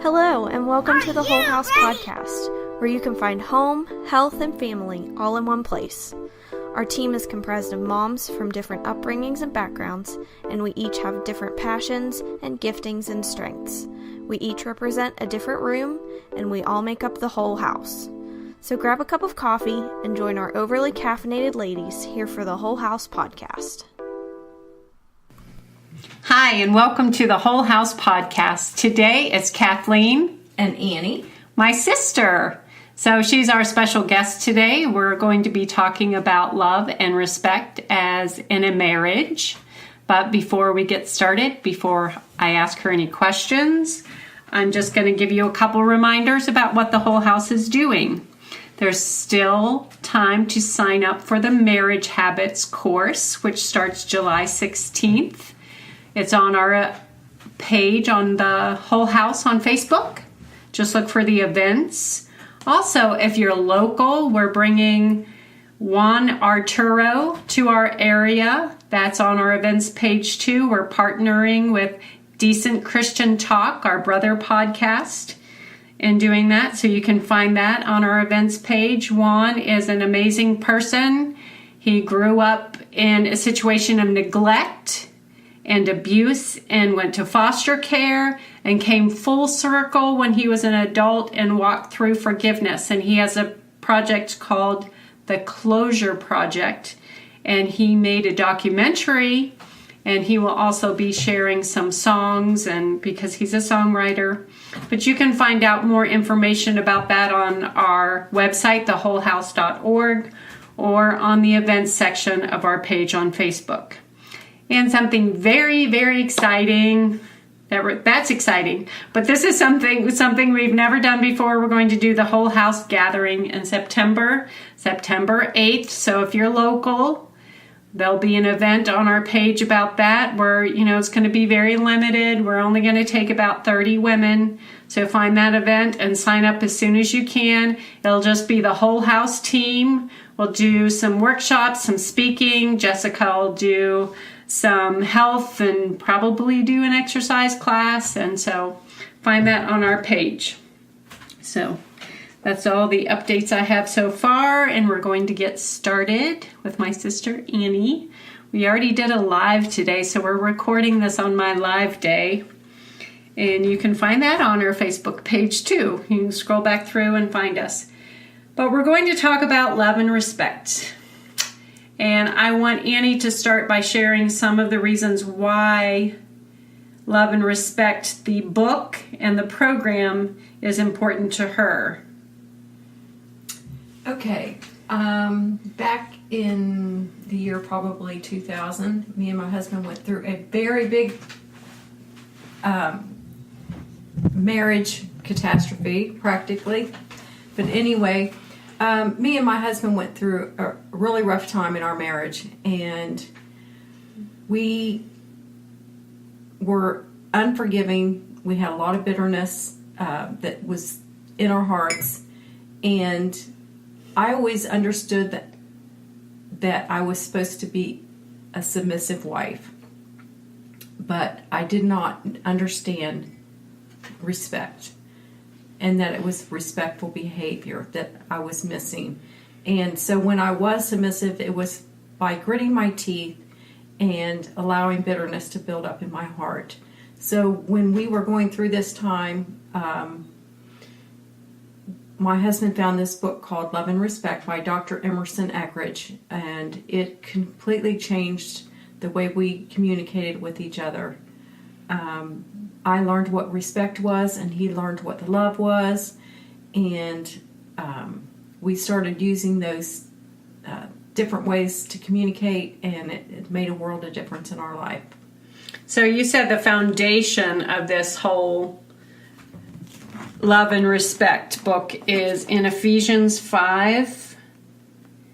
Hello, and welcome to the Whole House Podcast, where you can find home, health, and family all in one place. Our team is comprised of moms from different upbringings and backgrounds, and we each have different passions and giftings and strengths. We each represent a different room, and we all make up the whole house. So grab a cup of coffee and join our overly caffeinated ladies here for the Whole House Podcast. Hi, and welcome to the Whole House Podcast. Today it's Kathleen and Annie, my sister. So she's our special guest today. We're going to be talking about love and respect as in a marriage. But before we get started, before I ask her any questions, I'm just going to give you a couple reminders about what the Whole House is doing. There's still time to sign up for the Marriage Habits course, which starts July 16th. It's on our page on the Whole House on Facebook. Just look for the events. Also, if you're local, we're bringing Juan Arturo to our area. That's on our events page too. We're partnering with Decent Christian Talk, our brother podcast, in doing that. So you can find that on our events page. Juan is an amazing person. He grew up in a situation of neglect and abuse and went to foster care and came full circle when he was an adult and walked through forgiveness. And he has a project called the Closure Project, and he made a documentary, and he will also be sharing some songs, and because he's a songwriter. But you can find out more information about that on our website, thewholehouse.org, or on the events section of our page on Facebook. And something very, very exciting, that's exciting, but this is something we've never done before. We're going to do the Whole House gathering in September 8th. So if you're local, there'll be an event on our page about that where, it's going to be very limited. We're only going to take about 30 women. So find that event and sign up as soon as you can. It'll just be the Whole House team. We'll do some workshops, some speaking. Jessica will do some health and probably do an exercise class. And so find that on our page. So that's all the updates I have so far, and we're going to get started with my sister Annie. We already did a live today, so we're recording this on my live day, and you can find that on our Facebook page too. You can scroll back through and find us. But we're going to talk about love and respect, and I want Annie to start by sharing some of the reasons why Love and Respect, the book and the program, is important to her. Okay, back in the year probably 2000, me and my husband went through a very big marriage catastrophe, practically. But anyway, me and my husband went through a really rough time in our marriage, and we were unforgiving. We had a lot of bitterness that was in our hearts, and I always understood that I was supposed to be a submissive wife, but I did not understand respect, and that it was respectful behavior that I was missing. And so when I was submissive, it was by gritting my teeth and allowing bitterness to build up in my heart. So when we were going through this time, my husband found this book called Love and Respect by Dr. Emerson Eckridge, and it completely changed the way we communicated with each other. I learned what respect was, and he learned what the love was, and we started using those different ways to communicate, and it made a world of difference in our life. So you said the foundation of this whole Love and Respect book is in Ephesians 5,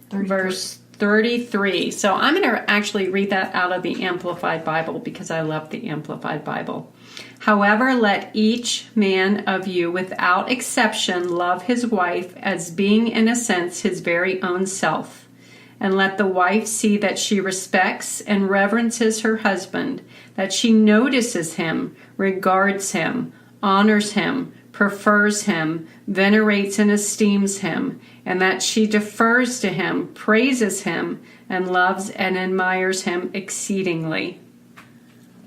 33. Verse 33. So I'm going to actually read that out of the Amplified Bible because I love the Amplified Bible. However, let each man of you without exception love his wife as being in a sense his very own self. And let the wife see that she respects and reverences her husband, that she notices him, regards him, honors him, prefers him, venerates and esteems him, and that she defers to him, praises him, and loves and admires him exceedingly.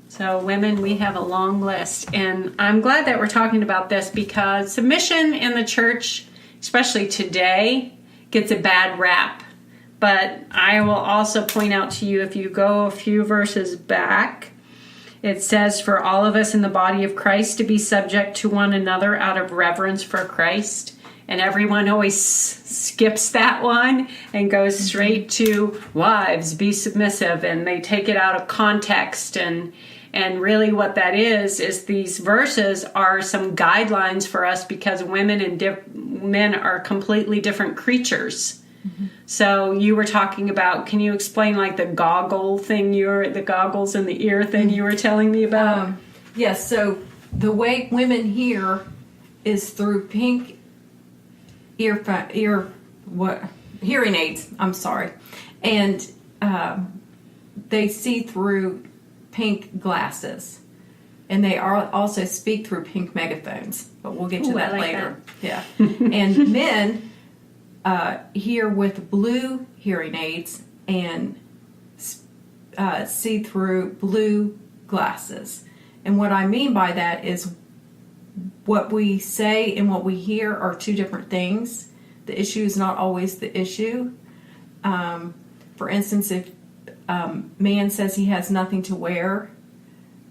So women, we have a long list, and I'm glad that we're talking about this because submission in the church, especially today, gets a bad rap. But I will also point out to you, if you go a few verses back, it says for all of us in the body of Christ to be subject to one another out of reverence for Christ. And everyone always skips that one and goes straight to wives, be submissive, and they take it out of context. And really what that is these verses are some guidelines for us because women and men are completely different creatures. Mm-hmm. So you were talking about, can you explain like the goggles in the ear thing you were telling me about? Yes, so the way women hear is through pink hearing aids, and they see through pink glasses, and they also speak through pink megaphones, but we'll get to that later. Yeah. And men hear with blue hearing aids and see through blue glasses. And what I mean by that is what we say and what we hear are two different things. The issue is not always the issue. For instance, if man says he has nothing to wear,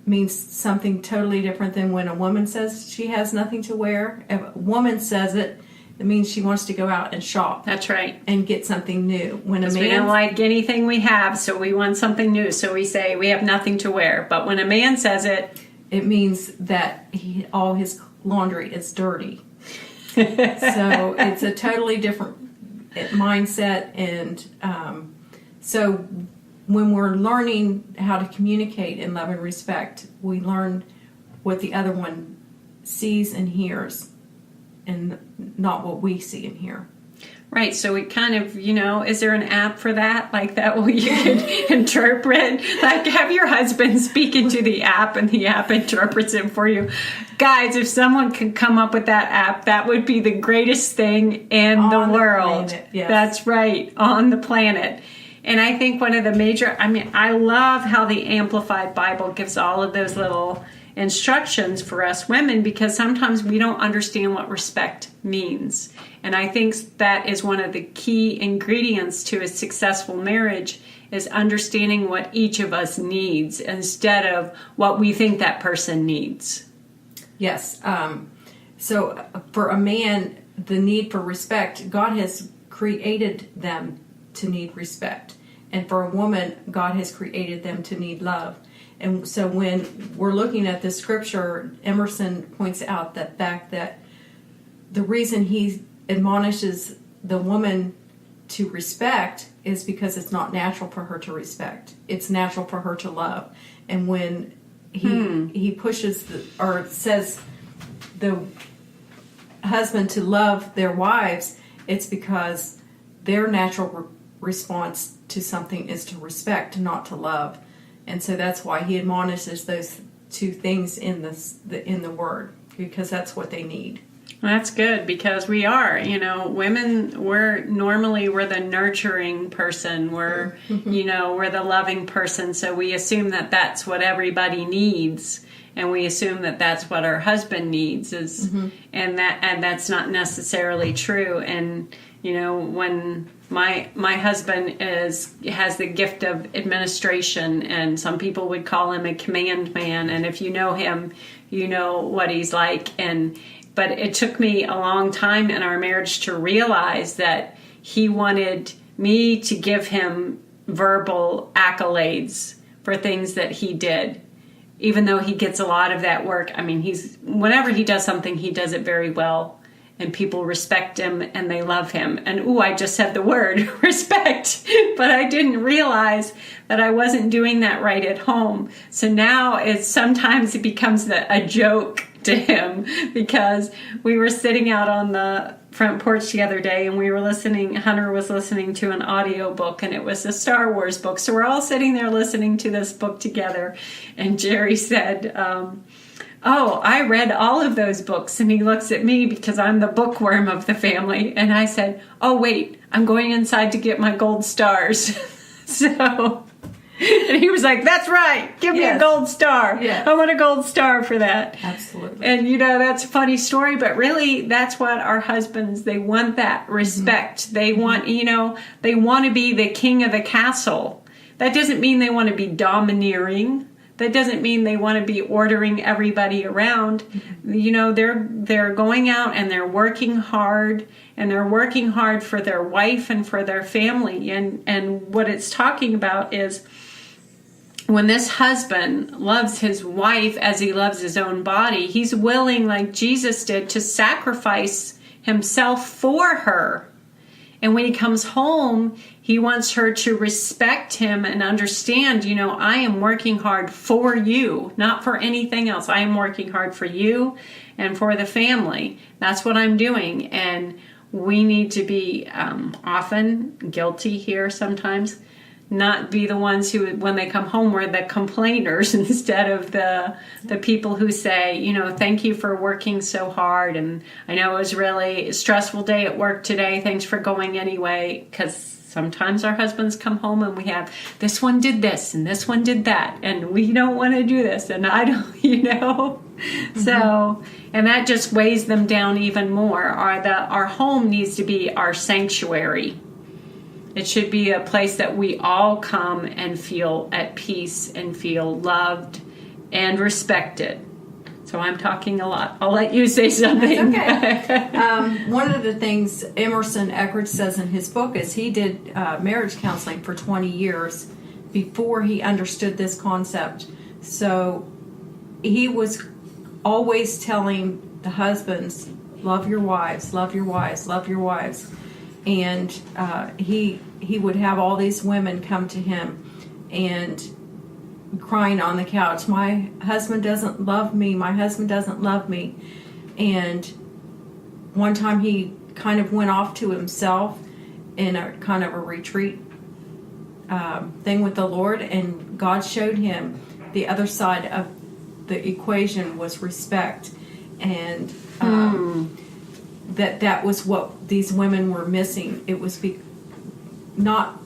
means something totally different than when a woman says she has nothing to wear. If a woman says it, it means she wants to go out and shop. That's right. And get something new. When a man, we don't like anything we have, so we want something new. So we say we have nothing to wear. But when a man says it, it means that all his laundry is dirty. So it's a totally different mindset. And so when we're learning how to communicate in love and respect, we learn what the other one sees and hears and not what we see and hear. Right, so we kind of, is there an app for that? Like that where you can interpret? Like have your husband speak into the app and the app interprets it for you. Guys, if someone could come up with that app, that would be the greatest thing in the world. Yes. That's right, on the planet. And I think one of the I love how the Amplified Bible gives all of those little instructions for us women because sometimes we don't understand what respect means. And I think that is one of the key ingredients to a successful marriage is understanding what each of us needs instead of what we think that person needs. Yes. So for a man, the need for respect, God has created them to need respect. And for a woman, God has created them to need love. And so when we're looking at the scripture, Emerson points out the fact that the reason he admonishes the woman to respect is because it's not natural for her to respect. It's natural for her to love. And when he pushes or says the husband to love their wives, it's because their natural response to something is to respect, not to love. And so that's why he admonishes those two things in the word, because that's what they need. That's good because we are, women, we're the nurturing person. We're, we're the loving person. So we assume that that's what everybody needs. And we assume that that's what our husband needs and that's not necessarily true. And, when my husband has the gift of administration, and some people would call him a command man. And if you know him, you know what he's like. But it took me a long time in our marriage to realize that he wanted me to give him verbal accolades for things that he did. Even though he gets a lot of that work, whenever he does something, he does it very well. And people respect him and they love him. And I just said the word respect, but I didn't realize that I wasn't doing that right at home. So now sometimes it becomes a joke to him because we were sitting out on the front porch the other day and Hunter was listening to an audio book, and it was a Star Wars book. So we're all sitting there listening to this book together. And Jerry said, oh, I read all of those books. And he looks at me because I'm the bookworm of the family. And I said, oh, wait, I'm going inside to get my gold stars. So, and he was like, that's right. Give me a gold star. Yes. I want a gold star for that. Absolutely. And, that's a funny story, but really that's what our husbands, they want that respect. Mm-hmm. They want, they want to be the king of the castle. That doesn't mean they want to be domineering. That doesn't mean they want to be ordering everybody around. Mm-hmm. They're going out and they're working hard, and they're working hard for their wife and for their family. And what it's talking about is when this husband loves his wife as he loves his own body, he's willing, like Jesus did, to sacrifice himself for her. And when he comes home, he wants her to respect him and understand, I am working hard for you, not for anything else. I am working hard for you and for the family. That's what I'm doing. And we need to be often guilty here sometimes, not be the ones who, when they come home, we're the complainers instead of the people who say, thank you for working so hard. And I know it was really a stressful day at work today. Thanks for going anyway. Because sometimes our husbands come home and we have, this one did this and this one did that. And we don't want to do this. And I don't, Mm-hmm. So, and that just weighs them down even more. Our home needs to be our sanctuary. It should be a place that we all come and feel at peace and feel loved and respected. So I'm talking a lot. I'll let you say something. That's okay. One of the things Emerson Eckert says in his book is he did marriage counseling for 20 years before he understood this concept. So he was always telling the husbands, love your wives, love your wives, love your wives. And he would have all these women come to him and crying on the couch, my husband doesn't love me, my husband doesn't love me. And one time he kind of went off to himself in a kind of a retreat thing with the Lord, and God showed him the other side of the equation was respect. And that was what these women were missing. It was not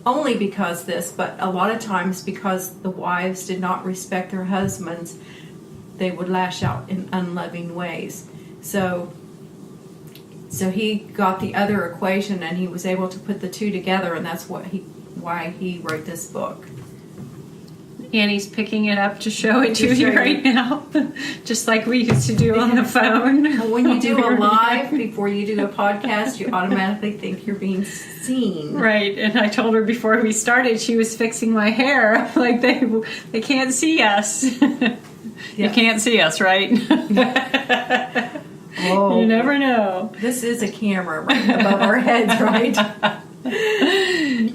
only because this, but a lot of times because the wives did not respect their husbands, they would lash out in unloving ways. So he got the other equation, and he was able to put the two together, and that's why he wrote this book. Annie's picking it up to show it to you right now, just like we used to do on the phone. When you do a live before you do a podcast, you automatically think you're being seen. Right, and I told her before we started she was fixing my hair. Like, they can't see us. Yes. You can't see us, right? Oh, you never know. This is a camera right above our heads, right?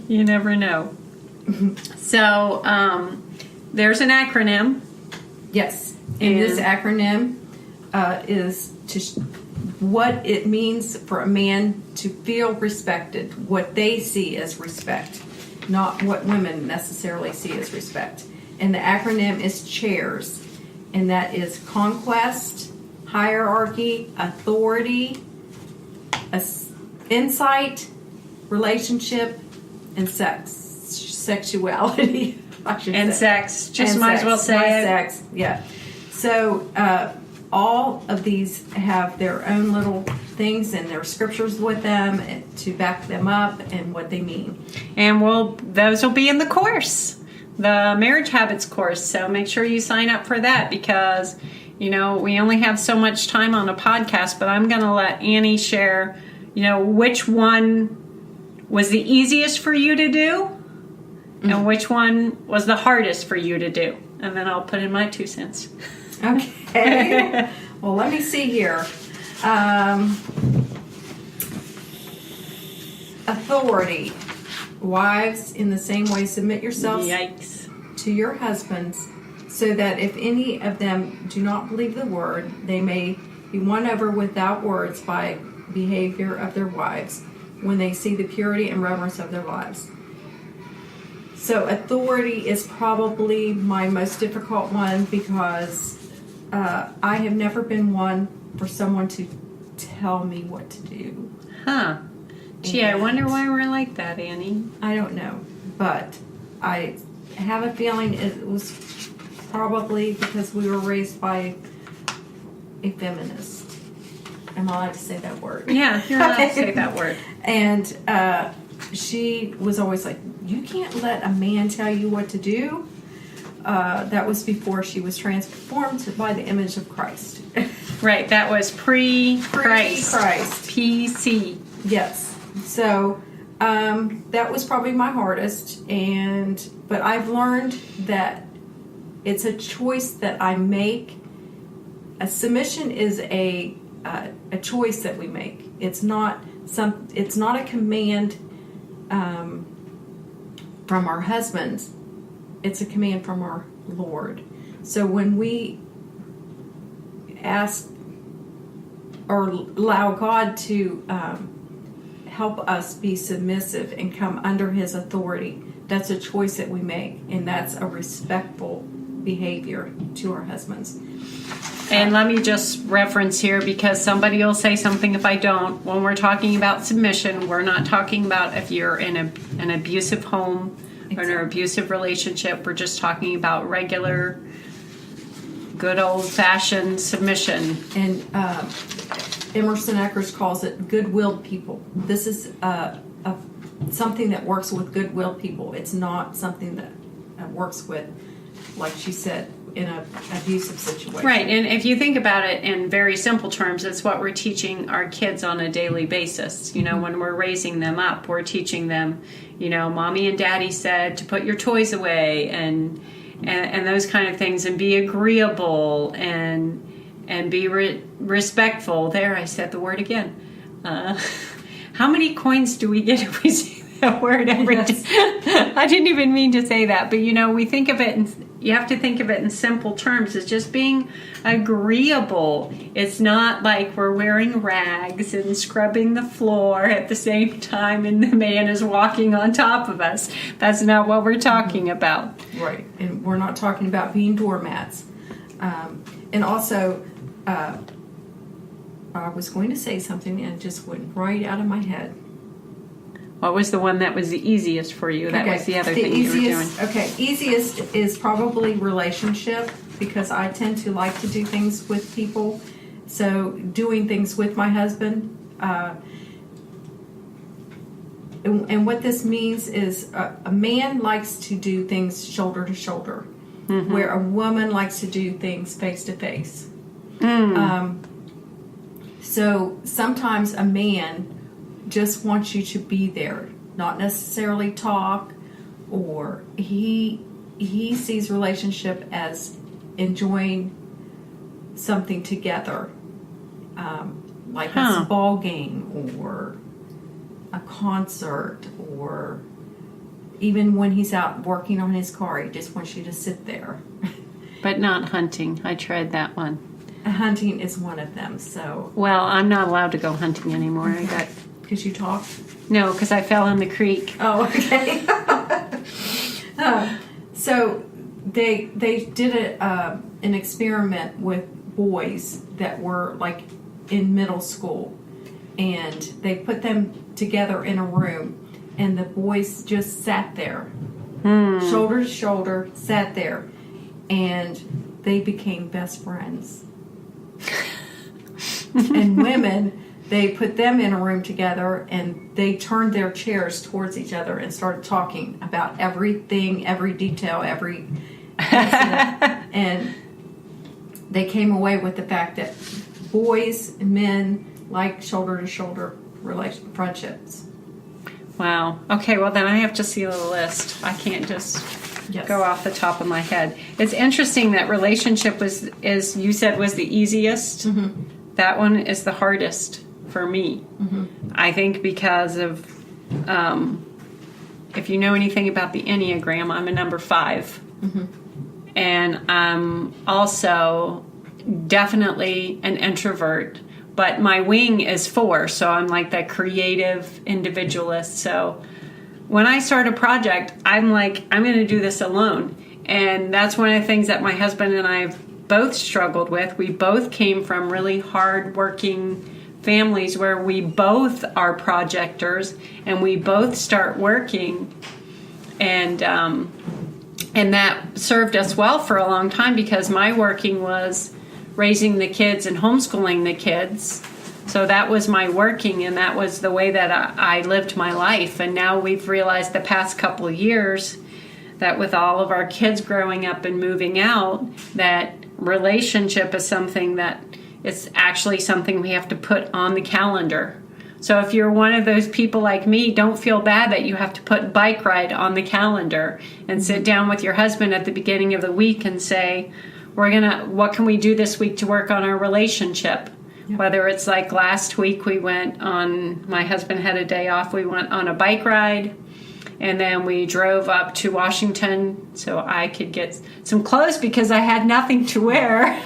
You never know. So, there's an acronym. Yes, and this acronym is what it means for a man to feel respected, what they see as respect, not what women necessarily see as respect. And the acronym is CHAIRS, and that is conquest, hierarchy, authority, insight, relationship, and sexuality. And sex. Just might as well say it. Sex, yeah. So all of these have their own little things and their scriptures with them to back them up and what they mean. And those will be in the course, the Marriage Habits course. So make sure you sign up for that, because we only have so much time on a podcast. But I'm going to let Annie share, which one was the easiest for you to do. And which one was the hardest for you to do? And then I'll put in my 2 cents. Okay. Well, let me see here. Authority. Wives, in the same way, submit yourselves to your husbands, so that if any of them do not believe the word, they may be won over without words by behavior of their wives, when they see the purity and reverence of their lives. So authority is probably my most difficult one because I have never been one for someone to tell me what to do. Huh. Gee, I wonder why we're like that, Annie. I don't know, but I have a feeling it was probably because we were raised by a feminist. Am I allowed to say that word? Yeah, you're allowed to say that word. And she was always like, you can't let a man tell you what to do. That was before she was transformed by the image of Christ. Right, that was pre-Christ. Pre-Christ. PC. Yes. So that was probably my hardest. But I've learned that it's a choice that I make. A submission is a choice that we make. It's not a command from our husbands. It's a command from our Lord. So when we ask or allow God to help us be submissive and come under His authority, that's a choice that we make, and that's a respectful behavior to our husbands. And let me just reference here, because somebody will say something if I don't. When we're talking about submission, we're not talking about if you're in an abusive home or an abusive relationship. We're just talking about regular, good old-fashioned submission. And Emerson Eckers calls it good-willed people. This is something that works with good-willed people. It's not something that works with, like she said, in an abusive situation. Right, and if you think about it in very simple terms, it's what we're teaching our kids on a daily basis. You know, when we're raising them up, we're teaching them, you know, mommy and daddy said to put your toys away and those kind of things, and be agreeable and be respectful. There, I said the word again. How many coins do we get if we say that word every day? I didn't even mean to say that, but you know, we think of it, and you have to think of it in simple terms. It's just being agreeable. It's not like we're wearing rags and scrubbing the floor at the same time and the man is walking on top of us. That's not what we're talking about. Right, and we're not talking about being doormats. And also, I was going to say something and it just went right out of my head. What was the one that was the easiest for you? That was the other thing you were doing. Okay, easiest is probably relationship, because I tend to like to do things with people. So doing things with my husband. And what this means is a man likes to do things shoulder to shoulder, where a woman likes to do things face to face. So sometimes a man just wants you to be there, not necessarily talk, or he sees relationship as enjoying something together, like a ball game or a concert, or even when he's out working on his car, he just wants you to sit there. But not hunting. I tried that one. Hunting is one of them. So well, I'm not allowed to go hunting anymore. I got. Because you talk? No, because I fell in the creek. Oh, okay. So they did an experiment with boys that were like in middle school, and they put them together in a room, and the boys just sat there, shoulder to shoulder, sat there, and they became best friends. And women, they put them in a room together and they turned their chairs towards each other and started talking about everything, every detail, every incident. And they came away with the fact that boys and men like shoulder to shoulder friendships. Wow. Okay, well then I have to see the list. I can't just go off the top of my head. It's interesting that relationship was you said was the easiest. That one is the hardest for me. I think because of if you know anything about the Enneagram, I'm a number 5. And I'm also definitely an introvert, but my wing is 4, so I'm like that creative individualist. So when I start a project, I'm like, I'm going to do this alone. And that's one of the things that my husband and I have both struggled with. We both came from really hard-working families where we both are projectors and we both start working. And that served us well for a long time because my working was raising the kids and homeschooling the kids. So that was my working, and that was the way that I lived my life. And now we've realized the past couple of years that with all of our kids growing up and moving out, that relationship is something that it's actually something we have to put on the calendar. So if you're one of those people like me, don't feel bad that you have to put bike ride on the calendar and sit down with your husband at the beginning of the week and say, what can we do this week to work on our relationship? Yep. Whether it's like last week my husband had a day off, we went on a bike ride, and then we drove up to Washington so I could get some clothes because I had nothing to wear.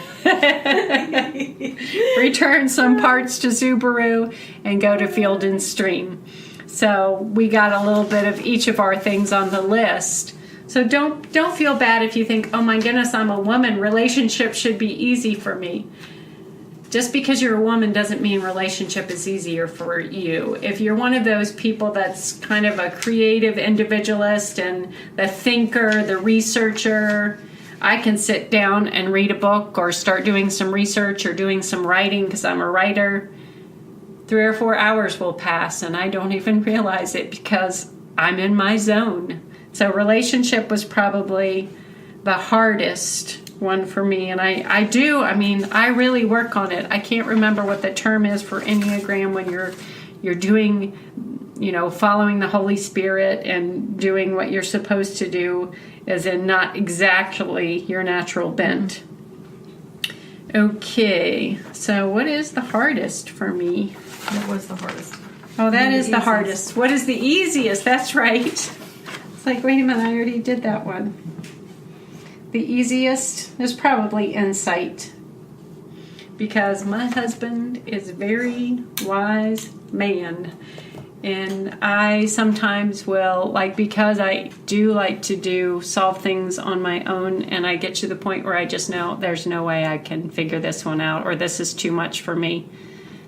Return some parts to Subaru and go to Field and Stream. So we got a little bit of each of our things on the list. So don't feel bad if you think, oh my goodness, I'm a woman, relationship should be easy for me. Just because you're a woman doesn't mean relationship is easier for you. If you're one of those people that's kind of a creative individualist and the thinker, the researcher, I can sit down and read a book or start doing some research or doing some writing because I'm a writer. 3 or 4 hours will pass and I don't even realize it because I'm in my zone. So relationship was probably the hardest one for me, and I really work on it. I can't remember what the term is for Enneagram when you're doing, following the Holy Spirit and doing what you're supposed to do, as in not exactly your natural bent. Okay, so what is the hardest for me? What was the hardest? Oh, that is the hardest. What is the easiest? That's right. It's like, wait a minute, I already did that one. The easiest is probably insight, because my husband is a very wise man, and I sometimes will, because I do like to solve things on my own, and I get to the point where I just know there's no way I can figure this one out, or this is too much for me.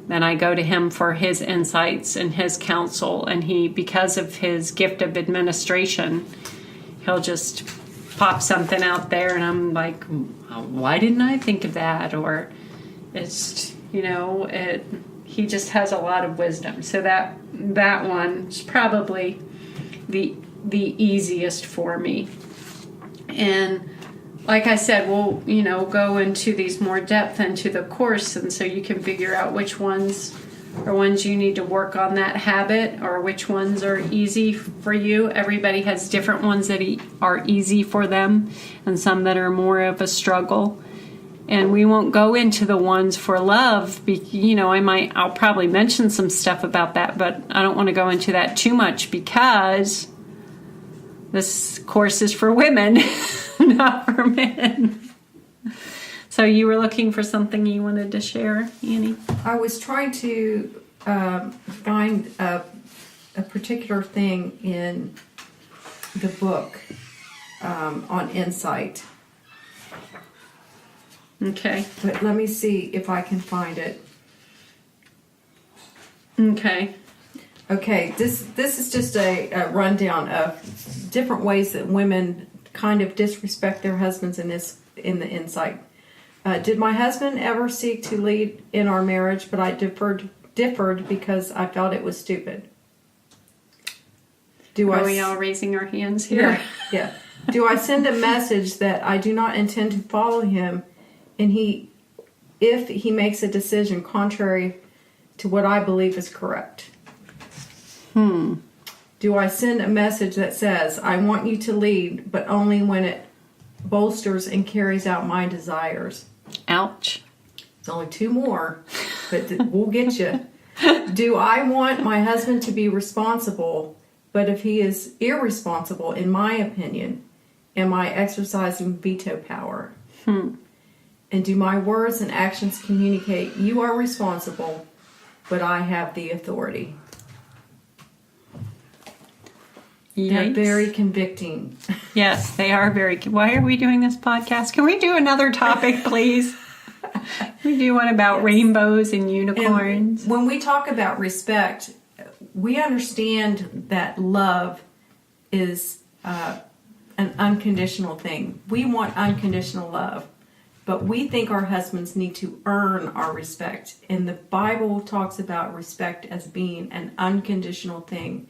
Then I go to him for his insights and his counsel, and because of his gift of administration, he'll just pop something out there and I'm like, why didn't I think of that? Or it's, he just has a lot of wisdom. So that one is probably the easiest for me. And like I said, we'll, go into these more depth into the course, and so you can figure out which ones are ones you need to work on that habit, or which ones are easy for you. Everybody has different ones that are easy for them, and some that are more of a struggle. And we won't go into the ones for love. I'll probably mention some stuff about that, but I don't want to go into that too much because this course is for women, not for men. So you were looking for something you wanted to share, Annie? I was trying to find a particular thing in the book on insight. Okay. But let me see if I can find it. Okay. Okay, this is just a rundown of different ways that women kind of disrespect their husbands in the insight. Did my husband ever seek to lead in our marriage, but I differed because I felt it was stupid? Are we all raising our hands here? Yeah. Do I send a message that I do not intend to follow him, and if he makes a decision contrary to what I believe is correct? Do I send a message that says, I want you to lead, but only when it bolsters and carries out my desires? Ouch. It's only 2 more, but we'll get you. Do I want my husband to be responsible, but if he is irresponsible, in my opinion, am I exercising veto power? And do my words and actions communicate, you are responsible, but I have the authority? They're Yikes. very convicting. Yes, they are very. Why are we doing this podcast? Can we do another topic, please? We do one about rainbows and unicorns. And when we talk about respect, we understand that love is an unconditional thing. We want unconditional love, but we think our husbands need to earn our respect. And the Bible talks about respect as being an unconditional thing.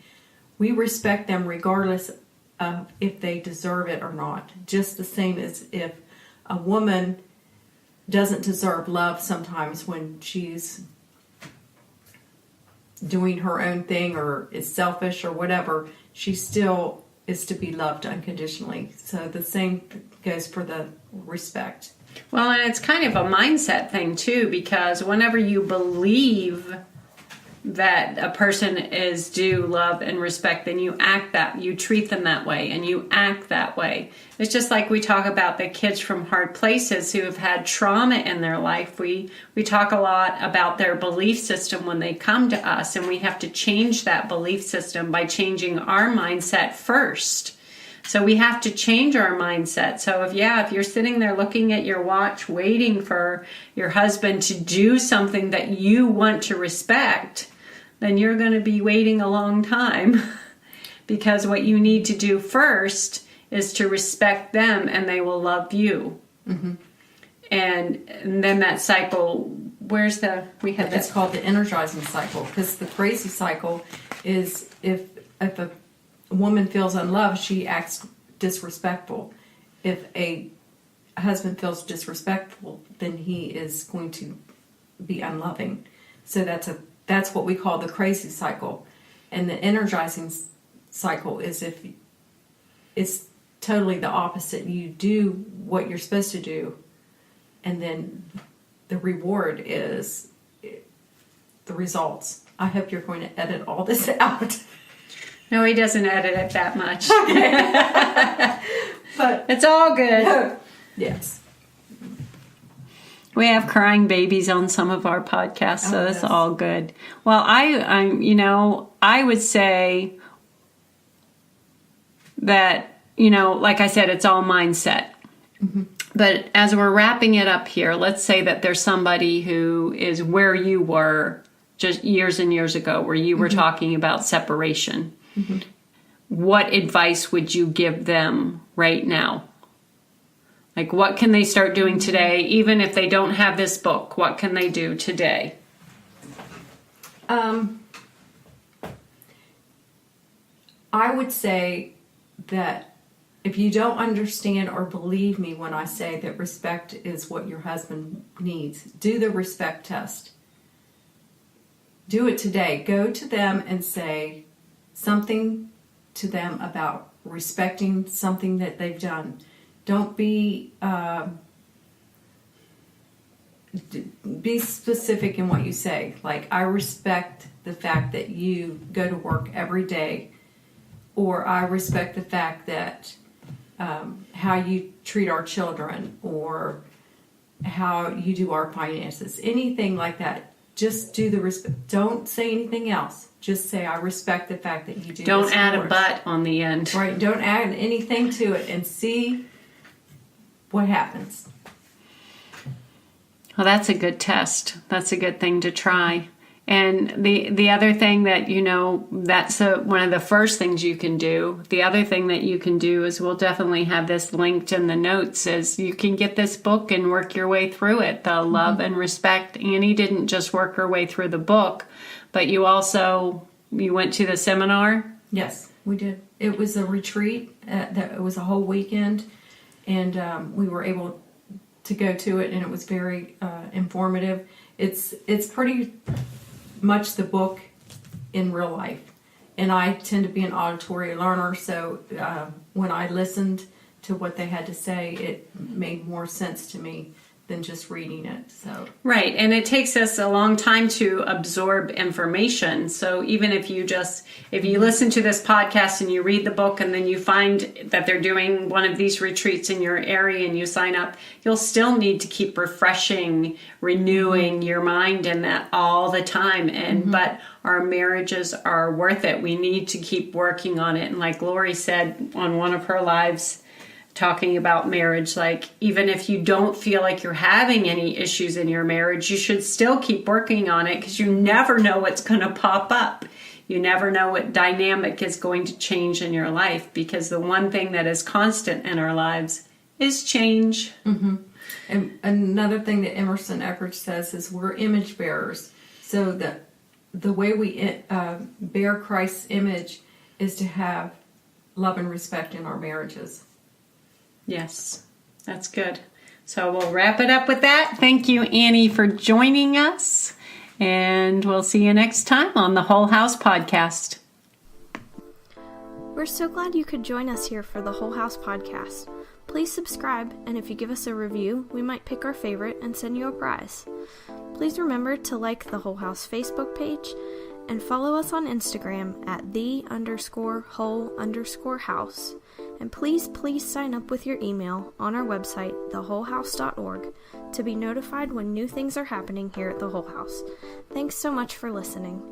We respect them regardless of if they deserve it or not. Just the same as if a woman doesn't deserve love sometimes when she's doing her own thing or is selfish or whatever, she still is to be loved unconditionally. So the same goes for the respect. Well, and it's kind of a mindset thing too, because whenever you believe that a person is due love and respect, then you treat them that way and you act that way. It's just like we talk about the kids from hard places who have had trauma in their life. We talk a lot about their belief system when they come to us, and we have to change that belief system by changing our mindset first. So we have to change our mindset. So if you're sitting there looking at your watch, waiting for your husband to do something that you want to respect, then you're going to be waiting a long time. Because what you need to do first is to respect them, and they will love you. Mm-hmm. And then that cycle, It's called the energizing cycle, because the crazy cycle is if a woman feels unloved, she acts disrespectful. If a husband feels disrespectful, then he is going to be unloving. So that's what we call the crazy cycle. And the energizing cycle is if it's totally the opposite. You do what you're supposed to do, and then the reward is the results. I hope you're going to edit all this out. No, he doesn't edit it that much. Okay. But it's all good. Yes. We have crying babies on some of our podcasts, so that's all good. Well, I would say that, like I said, it's all mindset. Mm-hmm. But as we're wrapping it up here, let's say that there's somebody who is where you were just years and years ago, where you were mm-hmm. talking about separation. Mm-hmm. What advice would you give them right now? Like, what can they start doing today? Even if they don't have this book, what can they do today? I would say that if you don't understand or believe me when I say that respect is what your husband needs, do the respect test. Do it today. Go to them and say something to them about respecting something that they've done. Don't be specific in what you say. Like, I respect the fact that you go to work every day, or I respect the fact that how you treat our children, or how you do our finances. Anything like that. Just do the respect. Don't say anything else. Just say, I respect the fact that you do. Don't add a but on the end. Right. Don't add anything to it, and see what happens. Well, that's a good test. That's a good thing to try. And the other thing that, that's one of the first things you can do. The other thing that you can do is, we'll definitely have this linked in the notes, is you can get this book and work your way through it. The Love and Respect. Annie didn't just work her way through the book, but you went to the seminar? Yes, we did. It was a retreat. It was a whole weekend, and we were able to go to it, and it was very informative. It's pretty much the book in real life, and I tend to be an auditory learner, so when I listened to what they had to say, it made more sense to me than just reading it. So right, and it takes us a long time to absorb information. So even if you listen to this podcast and you read the book and then you find that they're doing one of these retreats in your area and you sign up, you'll still need to keep refreshing, renewing your mind in that all the time. And but our marriages are worth it. We need to keep working on it. And like Lori said on one of her lives, talking about marriage, like even if you don't feel like you're having any issues in your marriage, you should still keep working on it, because you never know what's going to pop up. You never know what dynamic is going to change in your life, because the one thing that is constant in our lives is change. And another thing that Emerson Eckert says is we're image bearers. So that the way we bear Christ's image is to have love and respect in our marriages. Yes, that's good. So we'll wrap it up with that. Thank you, Annie, for joining us. And we'll see you next time on the Whole House Podcast. We're so glad you could join us here for the Whole House Podcast. Please subscribe, and if you give us a review, we might pick our favorite and send you a prize. Please remember to like the Whole House Facebook page and follow us on Instagram at _whole_house. And please sign up with your email on our website, thewholehouse.org, to be notified when new things are happening here at the Whole House. Thanks so much for listening.